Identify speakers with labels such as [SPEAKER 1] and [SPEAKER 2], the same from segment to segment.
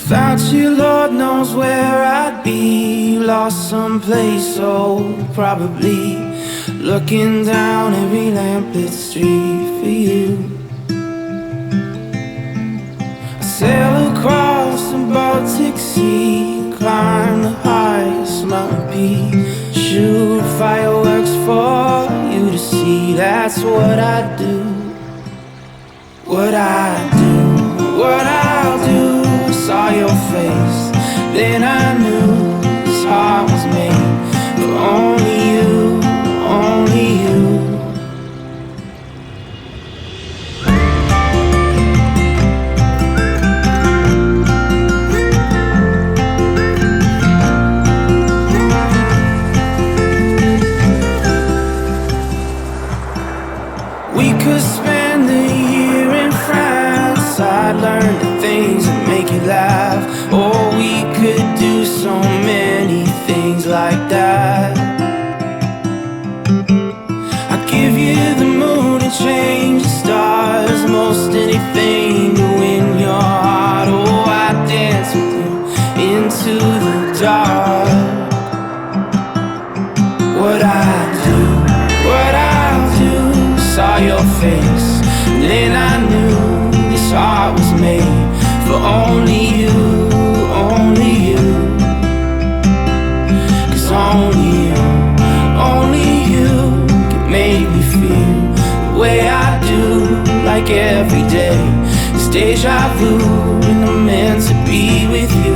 [SPEAKER 1] Without you, Lord knows where I'd be. Lost someplace, so probably looking down every lamplit street for you. I sail across the Baltic Sea, climb the highest mountain peak, shoot fireworks for you to see. That's what I do, what I do, what I'll do. I saw your face, then I knew this heart was made for only you, only you. We could spend a year in France, I'd learn the things that make you laugh. Or we could do so many things like that. I'd give you the moon and change the stars, most anything to win your heart. Oh, I'd dance with you into the dark. What I do, what I'll do. Saw your face, and then I knew this heart was made for only you, only you. 'Cause only you can make me feel the way I do, like every day. It's deja vu, and I'm meant to be with you.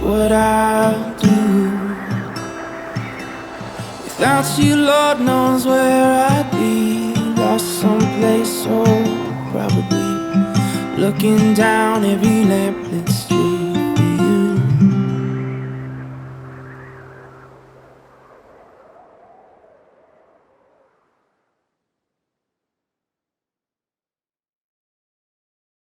[SPEAKER 1] What I'll do. Without you, Lord knows where I'd be. Lost someplace, so probably looking down every lamplit street.